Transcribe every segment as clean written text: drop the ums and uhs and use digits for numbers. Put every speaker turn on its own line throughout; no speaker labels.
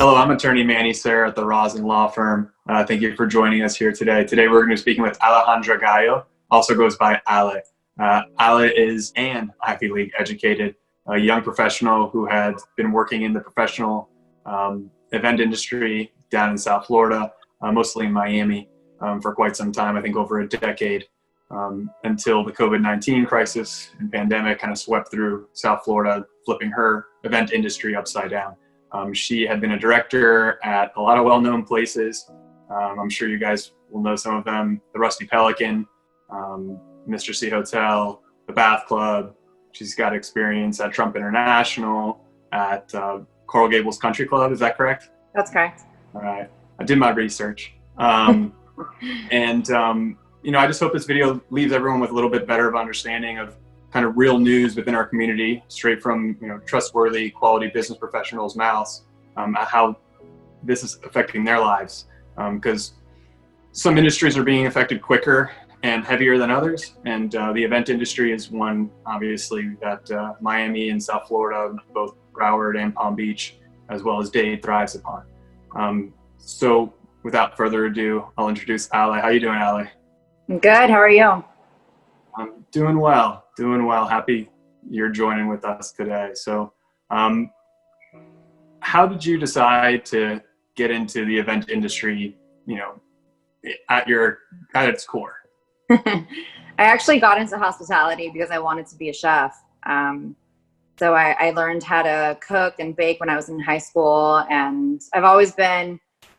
Hello, I'm attorney Manny Sir at the Rossen Law Firm. Thank you for joining us here today. Today we're going to be speaking with Alejandra Gallo, also goes by Ale. Ale is an Ivy League educated young professional who had been working in the professional event industry down in South Florida, mostly in Miami, for quite some time, I think over a decade, until the COVID-19 crisis and pandemic kind of swept through South Florida, flipping her event industry upside down. She had been a director at a lot of well-known places. I'm sure you guys will know some of them: the Rusty Pelican, Mr. C Hotel, the Bath Club. She's got experience at Trump International, at Coral Gables Country Club. Is that correct?
That's correct.
All right. I did my research. I just hope this video leaves everyone with a little bit better of understanding of kind of real news within our community, straight from trustworthy, quality business professionals' mouths, how this is affecting their lives. Because some industries are being affected quicker and heavier than others, and the event industry is one, obviously, that Miami and South Florida, both Broward and Palm Beach, as well as Dade, thrives upon. So without further ado, I'll introduce Ale. How you doing, Ale?
I'm good. How are you?
I'm doing well. Happy you're joining with us today. So how did you decide to get into the event industry, at its core?
I actually got into hospitality because I wanted to be a chef. So I learned how to cook and bake when I was in high school, and I've always been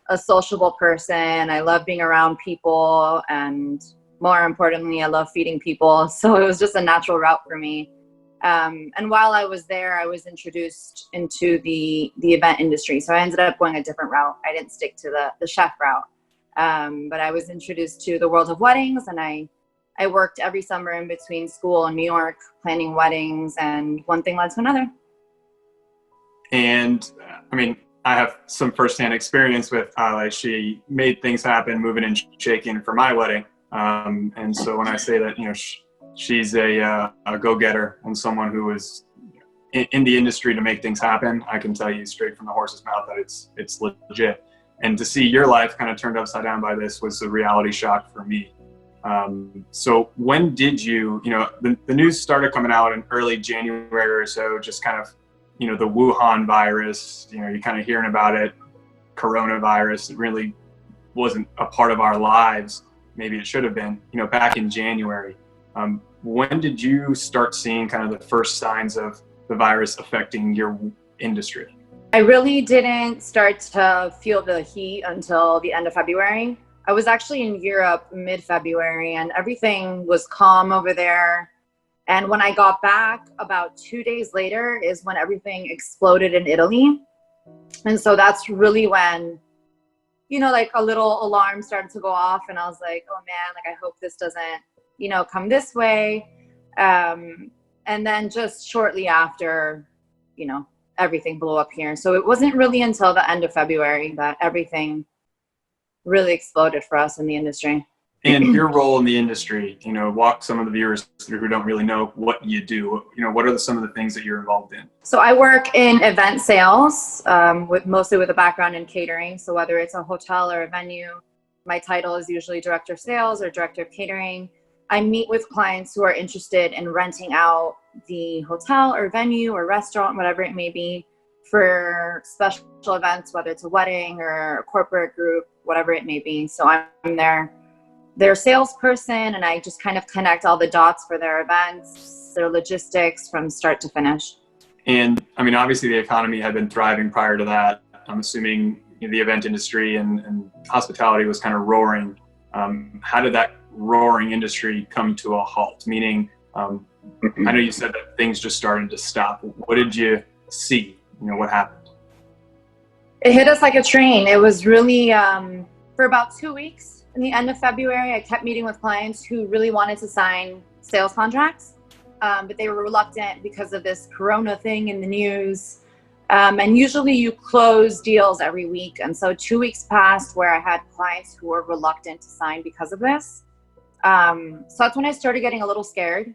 a sociable person. I love being around people, and more importantly, I love feeding people. So it was just a natural route for me. And while I was there, I was introduced into the event industry. So I ended up going a different route. I didn't stick to the chef route. But I was introduced to the world of weddings, and I worked every summer in between school and New York planning weddings, and one thing led to another.
And I have some firsthand experience with Ale. She made things happen, moving and shaking for my wedding. And so when I say that, she's a go-getter and someone who is in the industry to make things happen, I can tell you straight from the horse's mouth that it's legit. And to see your life kind of turned upside down by this was a reality shock for me. So when did you, the news started coming out in early January or so, just kind of, the Wuhan virus, you're kind of hearing about it, coronavirus. It really wasn't a part of our lives. Maybe it should have been, back in January. When did you start seeing kind of the first signs of the virus affecting your industry?
I really didn't start to feel the heat until the end of February. I was actually in Europe mid-February, and everything was calm over there. And when I got back, about 2 days later is when everything exploded in Italy. And so that's really when, a little alarm started to go off, and I was like, oh man, I hope this doesn't, come this way. And then just shortly after, everything blew up here. So it wasn't really until the end of February that everything really exploded for us in the industry.
And your role in the industry, walk some of the viewers through who don't really know what you do. What are some of the things that you're involved in?
So I work in event sales, mostly with a background in catering. So whether it's a hotel or a venue, my title is usually director of sales or director of catering. I meet with clients who are interested in renting out the hotel or venue or restaurant, whatever it may be, for special events, whether it's a wedding or a corporate group, whatever it may be. So I'm their salesperson, and I just kind of connect all the dots for their events, their logistics from start to finish.
And obviously the economy had been thriving prior to that. I'm assuming the event industry and hospitality was kind of roaring. How did that roaring industry come to a halt? Meaning, I know you said that things just started to stop. What did you see? What happened?
It hit us like a train. It was really, for about 2 weeks, in the end of February, I kept meeting with clients who really wanted to sign sales contracts, but they were reluctant because of this corona thing in the news. And usually you close deals every week. And so 2 weeks passed where I had clients who were reluctant to sign because of this. So that's when I started getting a little scared,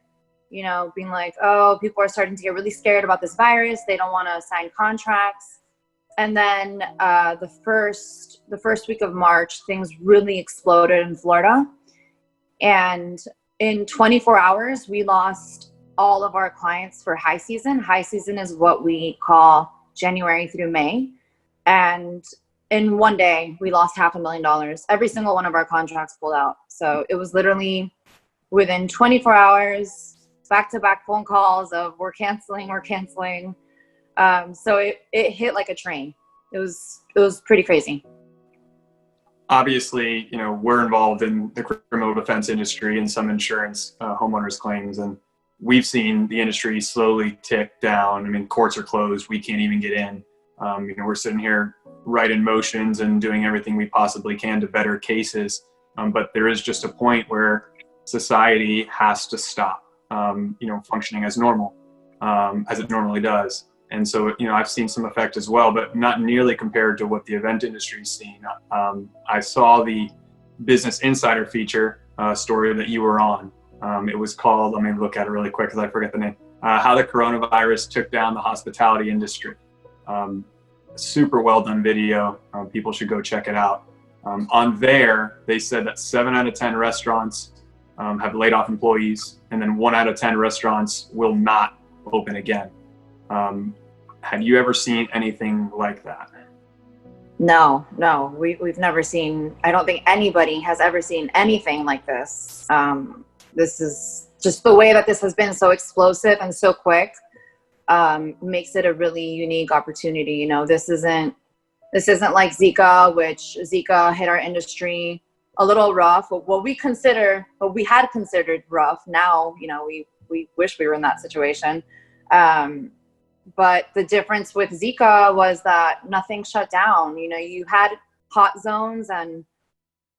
being like, oh, people are starting to get really scared about this virus. They don't want to sign contracts. And then the first week of March, things really exploded in Florida. And in 24 hours, we lost all of our clients for high season. High season is what we call January through May. And in one day, we lost $500,000. Every single one of our contracts pulled out. So it was literally within 24 hours, back-to-back phone calls of we're canceling. So it hit like a train. It was pretty crazy.
Obviously, we're involved in the criminal defense industry and some insurance homeowners claims, and we've seen the industry slowly tick down. I mean, courts are closed. We can't even get in. We're sitting here writing motions and doing everything we possibly can to better cases. But there is just a point where society has to stop, functioning as normal, as it normally does. And so, I've seen some effect as well, but not nearly compared to what the event industry's seen. I saw the Business Insider feature story that you were on. It was called, let me look at it really quick because I forget the name, How the Coronavirus Took Down the Hospitality Industry. Super well done video. People should go check it out. On there, they said that 7 out of 10 restaurants have laid off employees, and then 1 out of 10 restaurants will not open again. Have you ever seen anything like that?
No, we've never seen, I don't think anybody has ever seen anything like this. This is just the way that this has been so explosive and so quick, makes it a really unique opportunity. This isn't like Zika, which Zika hit our industry a little rough. What we had considered rough. Now, we wish we were in that situation. But the difference with Zika was that nothing shut down. You had hot zones, and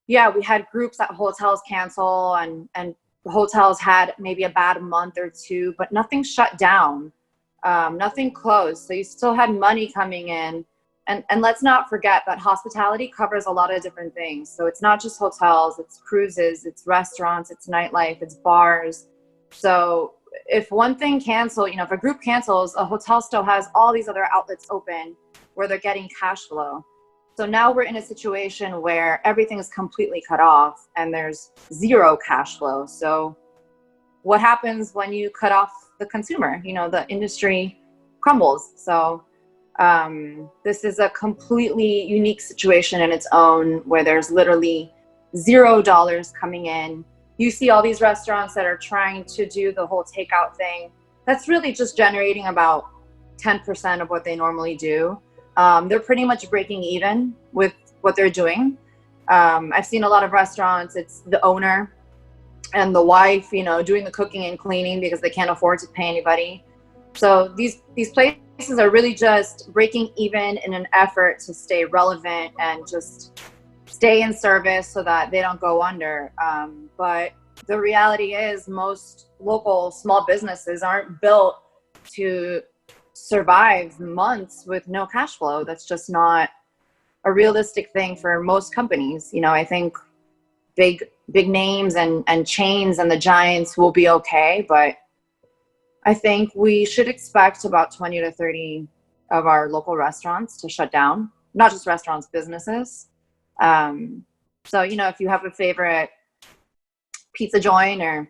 yeah, we had groups at hotels cancel, and the hotels had maybe a bad month or two, but nothing shut down. Nothing closed. So you still had money coming in. And let's not forget that hospitality covers a lot of different things. So it's not just hotels, it's cruises, it's restaurants, it's nightlife, it's bars. So if one thing cancels, if a group cancels, a hotel still has all these other outlets open where they're getting cash flow. So now we're in a situation where everything is completely cut off and there's zero cash flow. So what happens when you cut off the consumer? The industry crumbles. So this is a completely unique situation in its own, where there's literally $0 coming in. You see all these restaurants that are trying to do the whole takeout thing. That's really just generating about 10% of what they normally do. They're pretty much breaking even with what they're doing. I've seen a lot of restaurants, it's the owner and the wife, doing the cooking and cleaning because they can't afford to pay anybody. So these places are really just breaking even in an effort to stay relevant and just stay in service so that they don't go under. But the reality is most local small businesses aren't built to survive months with no cash flow. That's just not a realistic thing for most companies. I think big names and chains and the giants will be okay, but I think we should expect about 20 to 30 of our local restaurants to shut down, not just restaurants, businesses. So, if you have a favorite pizza joint or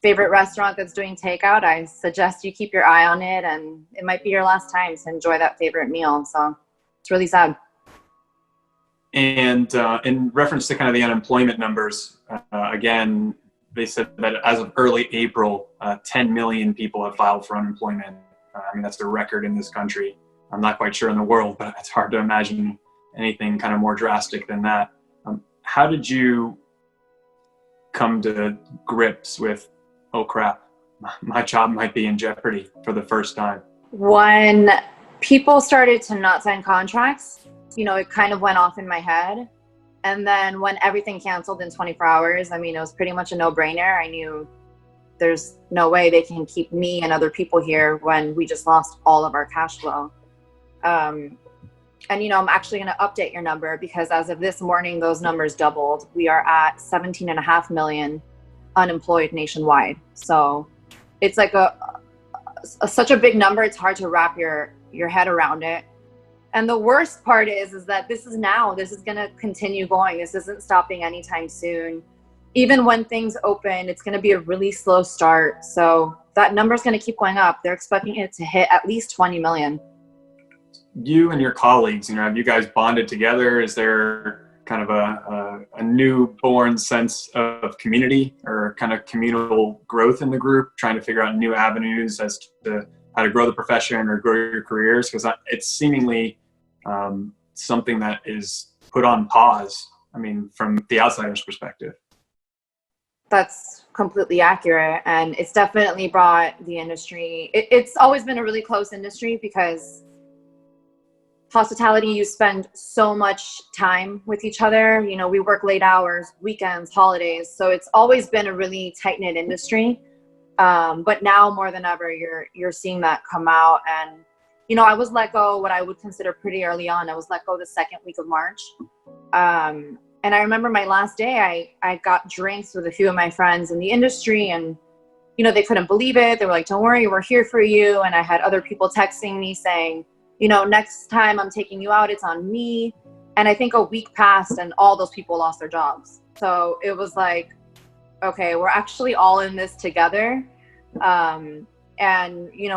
favorite restaurant that's doing takeout, I suggest you keep your eye on it, and it might be your last time to enjoy that favorite meal. So it's really sad.
And in reference to kind of the unemployment numbers, again, they said that as of early April, 10 million people have filed for unemployment. That's a record in this country. I'm not quite sure in the world, but it's hard to imagine anything kind of more drastic than that. How did you come to grips with, oh crap, my job might be in jeopardy for the first time?
When people started to not sign contracts, it kind of went off in my head. And then when everything canceled in 24 hours, it was pretty much a no-brainer. I knew there's no way they can keep me and other people here when we just lost all of our cash flow. And, I'm actually going to update your number because as of this morning, those numbers doubled. We are at 17.5 million unemployed nationwide. So it's like such a big number. It's hard to wrap your head around it. And the worst part is that this is going to continue going. This isn't stopping anytime soon. Even when things open, it's going to be a really slow start. So that number is going to keep going up. They're expecting it to hit at least 20 million.
You and your colleagues, have you guys bonded together? Is there kind of a newborn sense of community or kind of communal growth in the group, trying to figure out new avenues as to how to grow the profession or grow your careers? Because it's seemingly something that is put on pause, from the outsider's perspective.
That's completely accurate. And it's definitely brought the industry. It's always been a really close industry because hospitality, you spend so much time with each other. We work late hours, weekends, holidays. So it's always been a really tight-knit industry. But now more than ever, you're seeing that come out. And, I was let go what I would consider pretty early on. I was let go the second week of March. And I remember my last day, I got drinks with a few of my friends in the industry, and, they couldn't believe it. They were like, don't worry, we're here for you. And I had other people texting me saying, next time I'm taking you out, it's on me. And I think a week passed and all those people lost their jobs. So it was like, okay, we're actually all in this together. And,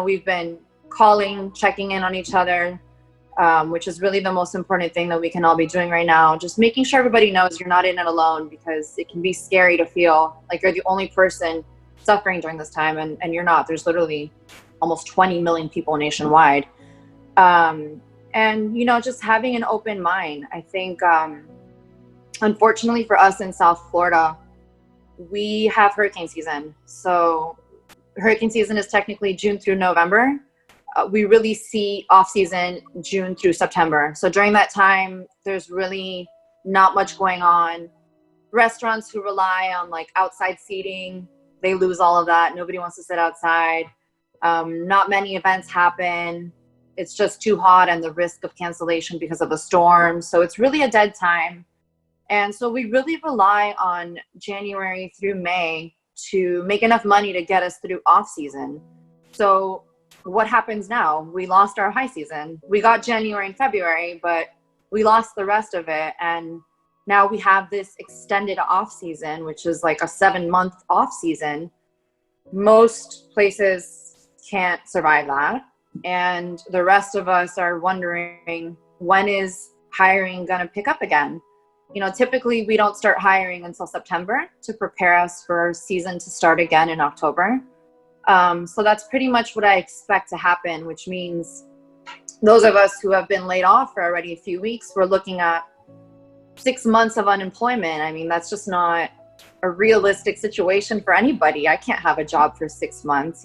we've been calling, checking in on each other, which is really the most important thing that we can all be doing right now. Just making sure everybody knows you're not in it alone, because it can be scary to feel like you're the only person suffering during this time. And you're not. There's literally almost 20 million people nationwide. And, just having an open mind. I think, unfortunately for us in South Florida, we have hurricane season. So hurricane season is technically June through November. We really see off season June through September. So during that time, there's really not much going on. Restaurants who rely on like outside seating, they lose all of that. Nobody wants to sit outside. Not many events happen. It's just too hot and the risk of cancellation because of a storm. So it's really a dead time. And so we really rely on January through May to make enough money to get us through off season. So what happens now? We lost our high season. We got January and February, but we lost the rest of it. And now we have this extended off season, which is like a 7-month off season. Most places can't survive that. And the rest of us are wondering, when is hiring going to pick up again? Typically we don't start hiring until September to prepare us for season to start again in October. So that's pretty much what I expect to happen, which means those of us who have been laid off for already a few weeks, we're looking at 6 months of unemployment. That's just not a realistic situation for anybody. I can't have a job for 6 months,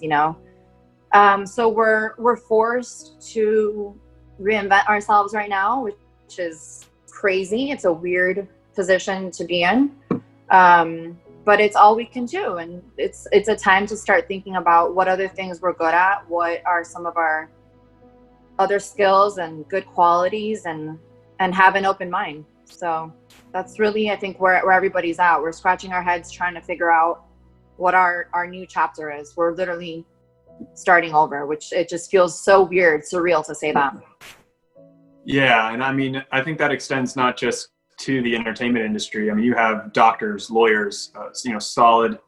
So we're forced to reinvent ourselves right now, which is crazy. It's a weird position to be in. But it's all we can do. And it's a time to start thinking about what other things we're good at, what are some of our other skills and good qualities, and have an open mind. So that's really, I think, where everybody's at. We're scratching our heads trying to figure out what our new chapter is. We're literally starting over, which it just feels so weird, surreal to say that.
Yeah. And I think that extends not just to the entertainment industry. You have doctors, lawyers, solid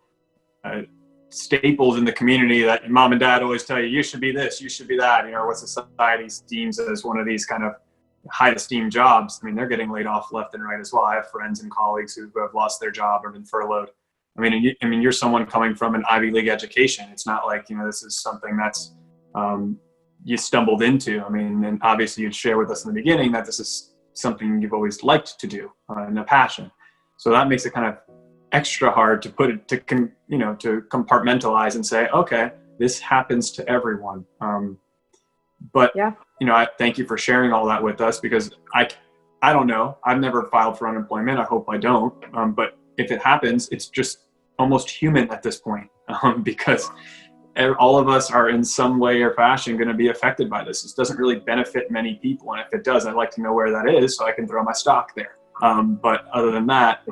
staples in the community that mom and dad always tell you, you should be this, you should be that, what society deems as one of these kind of high esteemed jobs. They're getting laid off left and right as well. I have friends and colleagues who have lost their job or been furloughed. You're someone coming from an Ivy League education. It's not like, this is something that's you stumbled into. And obviously you'd share with us in the beginning that this is something you've always liked to do and a passion. So that makes it kind of extra hard to put it to compartmentalize and say, okay, this happens to everyone. But yeah, I thank you for sharing all that with us, because I don't know. I've never filed for unemployment. I hope I don't. But if it happens, it's just almost human at this point, because all of us are in some way or fashion going to be affected by this. This doesn't really benefit many people. And if it does, I'd like to know where that is so I can throw my stock there. But other than that,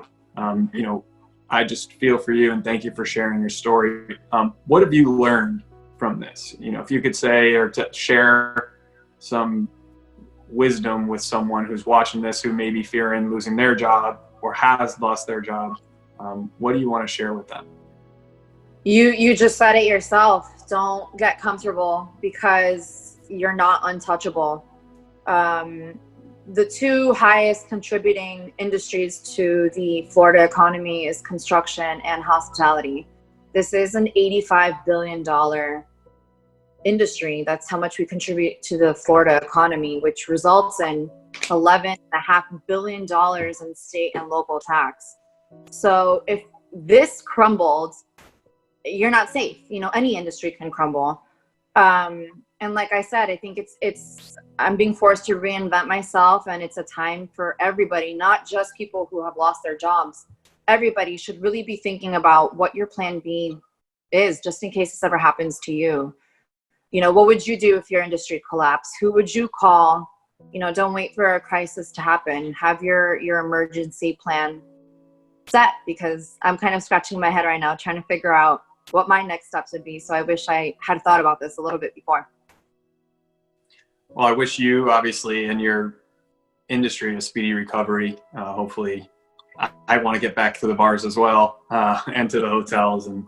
I just feel for you and thank you for sharing your story. What have you learned from this? If you could say or to share some wisdom with someone who's watching this, who may be fearing losing their job or has lost their job, what do you want to share with them?
You just said it yourself. Don't get comfortable because you're not untouchable. The two highest contributing industries to the Florida economy is construction and hospitality. This is an $85 billion industry. That's how much we contribute to the Florida economy, which results in $11.5 billion in state and local tax. So if this crumbled, you're not safe. You know, any industry can crumble. And like I said, I think I'm being forced to reinvent myself, and it's a time for everybody, not just people who have lost their jobs. Everybody should really be thinking about what your plan B is, just in case this ever happens to you. You know, what would you do if your industry collapsed? Who would you call? You know, don't wait for a crisis to happen. Have your emergency plan set, because I'm kind of scratching my head right now trying to figure out what my next steps would be. So I wish I had thought about this a little bit before.
Well, I wish you, obviously, in your industry, a speedy recovery. Hopefully, I want to get back to the bars as well, and to the hotels and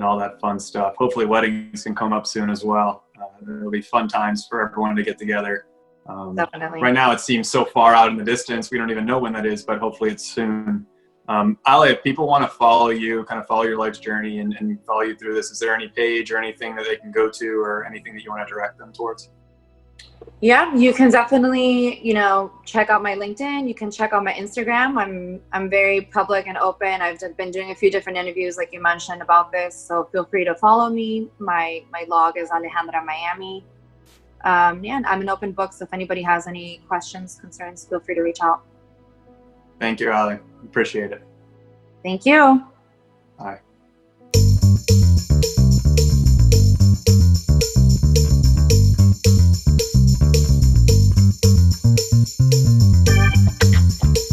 all that fun stuff. Hopefully, weddings can come up soon as well. There'll be fun times for everyone to get together.
Definitely.
Right now, it seems so far out in the distance. We don't even know when that is, but hopefully it's soon. Ale, if people want to follow you, kind of follow your life's journey and follow you through this, is there any page or anything that they can go to, or anything that you want to direct them towards?
Yeah, you can definitely, you know, check out my LinkedIn. You can check out my Instagram. I'm very public and open. I've been doing a few different interviews, like you mentioned, about this. So feel free to follow me. My log is Alejandra Miami. Yeah, and I'm an open book. So if anybody has any questions, concerns, feel free to reach out.
Thank you, Ale. Appreciate it.
Thank you.
Bye.